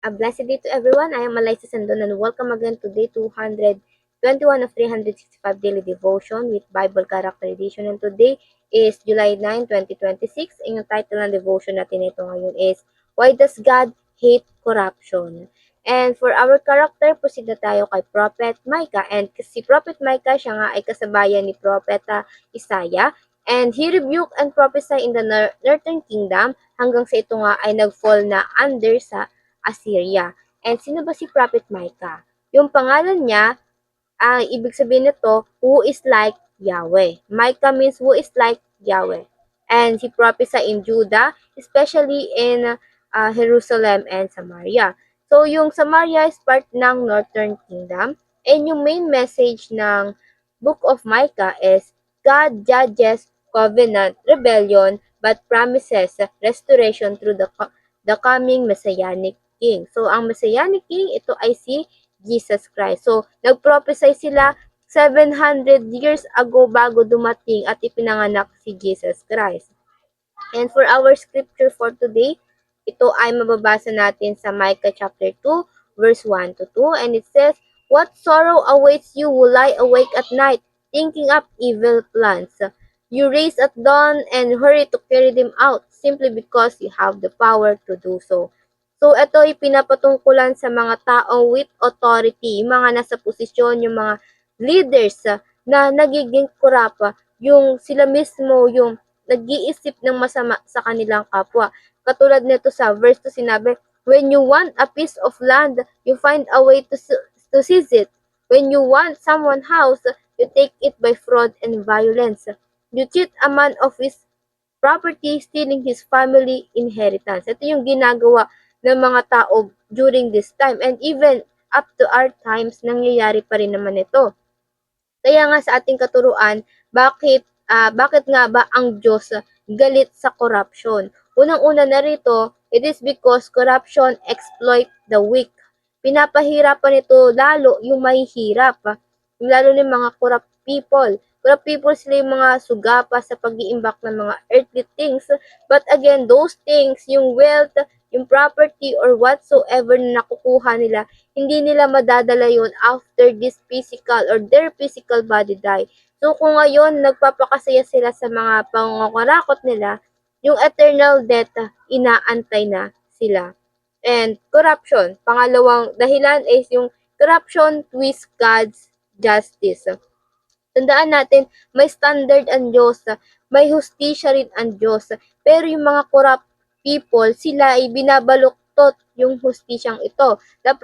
A blessed day to everyone. I am Alyssa Sandon and welcome again to day 221 of 365 Daily Devotion with Bible Character Edition. And today is July 9, 2026. And yung title ng devotion natin ito ngayon is Why Does God Hate Corruption? And for our character, proceed na tayo kay Prophet Micah. And si Prophet Micah, siya nga ay kasabayan ni Prophet Isaiah. And he rebuked and prophesied in the northern kingdom hanggang sa ito nga ay nag-fall na under sa Assyria. And sino ba si Prophet Micah? Yung pangalan niya, ibig sabihin nito, who is like Yahweh. Micah means who is like Yahweh. And he prophesied in Judah, especially in Jerusalem and Samaria. So yung Samaria is part ng Northern Kingdom. And yung main message ng Book of Micah is God judges covenant rebellion but promises restoration through the coming messianic king. So ang messianic king ito ay si Jesus Christ. So nagprophesy sila 700 years ago bago dumating at ipinanganak si Jesus Christ. And for our scripture for today, ito ay mababasa natin sa Micah chapter 2, verse 1 to 2. And it says, What sorrow awaits you who lie awake at night, thinking up evil plans. You raise at dawn and hurry to carry them out, simply because you have the power to do so. So, ito ay pinapatungkulan sa mga taong with authority, yung mga nasa posisyon, yung mga leaders na nagiging corrupt, yung sila mismo, yung nag-iisip ng masama sa kanilang kapwa. Katulad nito sa verse 2 sinabi, When you want a piece of land, you find a way to seize it. When you want someone's house, you take it by fraud and violence. You cheat a man of his property, stealing his family inheritance. Ito yung ginagawa ng mga tao during this time. And even up to our times, nangyayari pa rin naman ito. Kaya nga sa ating katuruan, bakit nga ba ang Diyos galit sa corruption? Unang-una na rito, it is because corruption exploit the weak. Pinapahirapan nito lalo yung mahihirap, lalo ng mga corrupt people. Corrupt people sila yung mga sugapa sa pag-iimbak ng mga earthly things. But again, those things, yung wealth, yung property or whatsoever na nakukuha nila, hindi nila madadala yun after this physical or their physical body die. So kung ngayon nagpapakasaya sila sa mga pangungurakot nila, yung eternal death inaantay na sila. And corruption, pangalawang dahilan is yung corruption twists God's justice. Tandaan natin, may standard ang Diyos, may hustisya rin ang Diyos. Pero yung mga corrupt people, sila ay binabaluktot yung hustisyang ito. The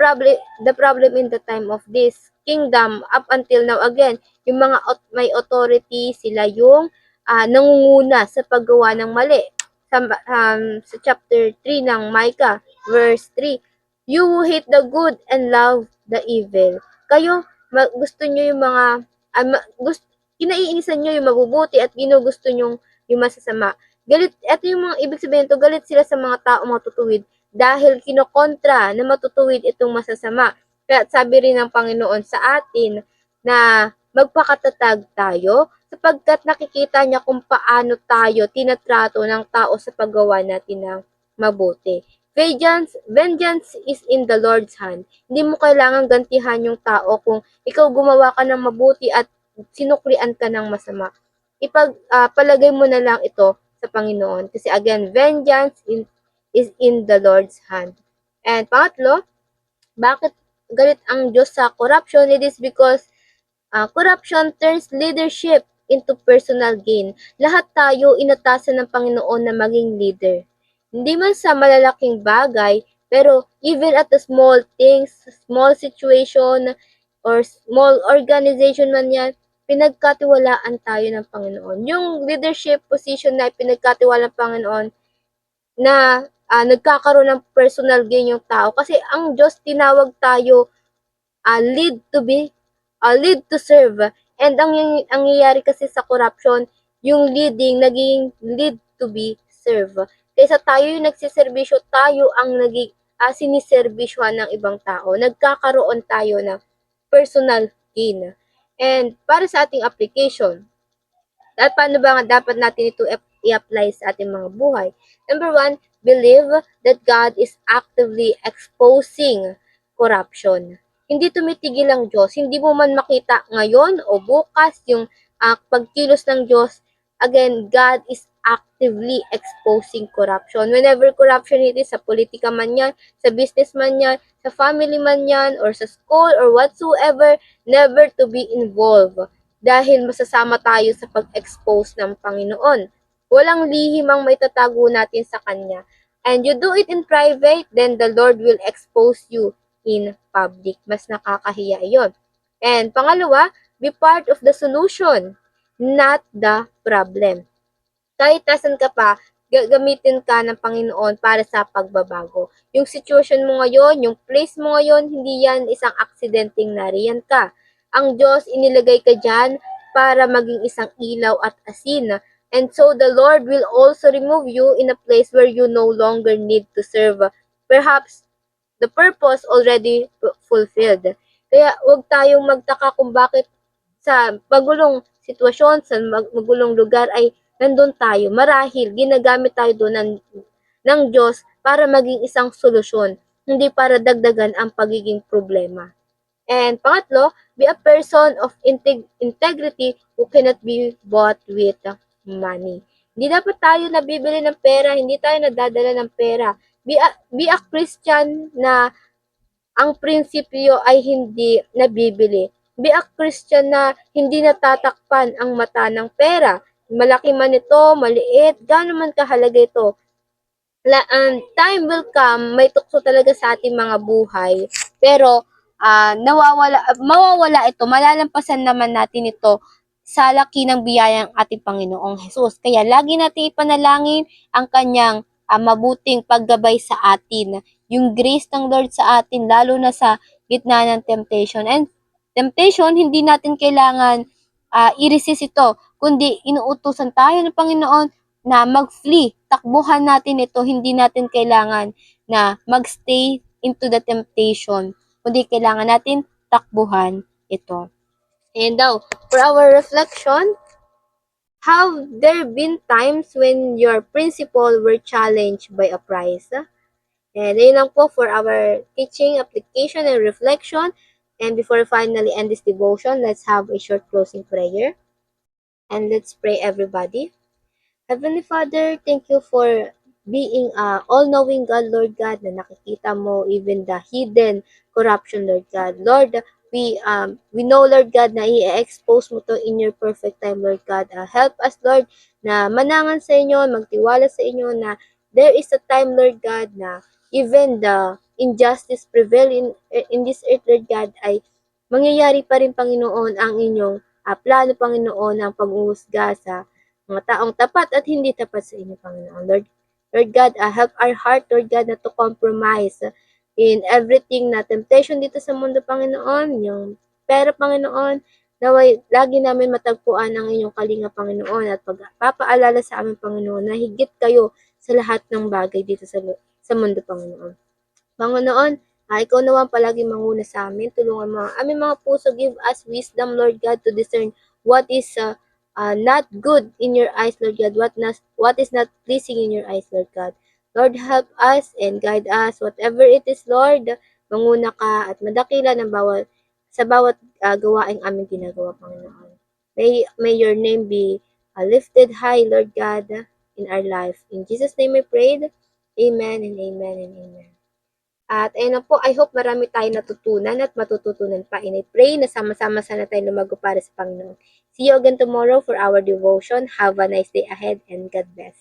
problem in the time of this kingdom, up until now again, yung mga may authority, sila yung nangunguna sa paggawa ng mali. Sa chapter 3 ng Micah, verse 3, You who hate the good and love the evil. Kayo, gusto nyo yung mga gusto, kinaiinisan nyo yung mabubuti at ginugusto nyo yung masasama. Galit, ito yung mga ibig sabihin to, galit sila sa mga tao matutuwid dahil kinokontra na matutuwid itong masasama. Kaya sabi rin ng Panginoon sa atin na magpakatatag tayo sapagkat nakikita niya kung paano tayo tinatrato ng tao sa paggawa natin ng mabuti. Vengeance is in the Lord's hand. Hindi mo kailangan gantihan yung tao kung ikaw gumawa ka ng mabuti at sinuklian ka ng masama. Palagay mo na lang ito sa Panginoon. Kasi again, is in the Lord's hand. And pangatlo, bakit galit ang Diyos sa corruption? It is because corruption turns leadership into personal gain. Lahat tayo inatasan ng Panginoon na maging leader. Hindi man sa malalaking bagay, pero even at the small things, small situation, or small organization man yan, pinagkatiwalaan tayo ng Panginoon. Yung leadership position na pinagkatiwalaan ng Panginoon na nagkakaroon ng personal gain yung tao. Kasi ang Diyos tinawag tayo lead to serve. And ang nangyayari kasi sa corruption, yung leading naging lead to be served. Kaysa tayo yung nagsiservisyo, tayo ang siniservisyohan ng ibang tao. Nagkakaroon tayo ng personal gain. And para sa ating application, at paano ba nga dapat natin ito i-apply sa ating mga buhay? Number one, believe that God is actively exposing corruption. Hindi tumitigil ang Diyos. Hindi mo man makita ngayon o bukas yung pagkilos ng Diyos. Again, God is actively exposing corruption. Whenever corruption it is, sa politika man yan, sa business man yan, sa family man yan, or sa school, or whatsoever, never to be involved. Dahil masasama tayo sa pag-expose ng Panginoon. Walang lihim ang may tatago natin sa Kanya. And you do it in private, then the Lord will expose you in public. Mas nakakahiya iyon. And pangalawa, be part of the solution, not the problem. Kahit nasan ka pa, gagamitin ka ng Panginoon para sa pagbabago. Yung situation mo ngayon, yung place mo ngayon, hindi yan isang aksidenteng nariyan ka. Ang Diyos, inilagay ka dyan para maging isang ilaw at asin. And so the Lord will also remove you in a place where you no longer need to serve. Perhaps the purpose already fulfilled. Kaya huwag tayong magtaka kung bakit sa magulong sitwasyon, sa magulong lugar ay nandun tayo. Marahil ginagamit tayo doon ng Diyos para maging isang solusyon, hindi para dagdagan ang pagiging problema. And pangatlo, be a person of integrity who cannot be bought with money. Hindi dapat tayo nabibili ng pera, hindi tayo nadadala ng pera. Be a Christian na ang prinsipyo ay hindi nabibili. Be a Christian na hindi natatakpan ang mata ng pera. Malaki man ito, maliit, gaano man kahalaga ito. Time will come, may tukso talaga sa ating mga buhay. Pero mawawala ito, malalampasan naman natin ito sa laki ng biyayang ating Panginoong Hesus. Kaya lagi natin ipanalangin ang kanyang mabuting paggabay sa atin. Yung grace ng Lord sa atin, lalo na sa gitna ng temptation. And temptation, hindi natin kailangan i-resist ito, kundi inuutusan tayo ng Panginoon na mag-flee. Takbuhan natin ito, hindi natin kailangan na mag-stay into the temptation, kundi kailangan natin takbuhan ito. And now, for our reflection, have there been times when your principle were challenged by a price? And yun lang po for our teaching, application, and reflection. And before we finally end this devotion, let's have a short closing prayer. And let's pray, everybody. Heavenly Father, thank you for being all-knowing God, Lord God, na nakikita mo even the hidden corruption, Lord God. Lord, we know, Lord God, na i-expose mo to in your perfect time, Lord God. Help us, Lord, na manangan sa inyo, magtiwala sa inyo na there is a time, Lord God, na even the injustice prevail in this earth, Lord God, ay mangyayari pa rin, Panginoon, ang inyong plano, Panginoon, ang pag-uusga sa mga taong tapat at hindi tapat sa inyo, Panginoon. Lord God, help our heart, Lord God, not to compromise in everything na temptation dito sa mundo, Panginoon. Yung pera, Panginoon, naway lagi namin matagpuan ang inyong kalinga, Panginoon, at pagpapaalala sa amin, Panginoon, na higit kayo sa lahat ng bagay dito sa mundo, Panginoon. Panginoon, ikaw naman palagi manguna sa amin. Tulungan mo ang aming mga puso. Give us wisdom, Lord God, to discern what is not good in your eyes, Lord God, what is not pleasing in your eyes, Lord God. Lord, help us and guide us. Whatever it is, Lord, manguna ka at madakila ng sa bawat gawaing aming ginagawa, Panginoon. May your name be lifted high, Lord God, in our life. In Jesus' name I prayed. Amen and amen and amen. At ayun na po, I hope marami tayong natutunan at matututunan pa. And I pray na sama-sama sana tayo lumago para sa Panginoon. See you again tomorrow for our devotion. Have a nice day ahead and God bless.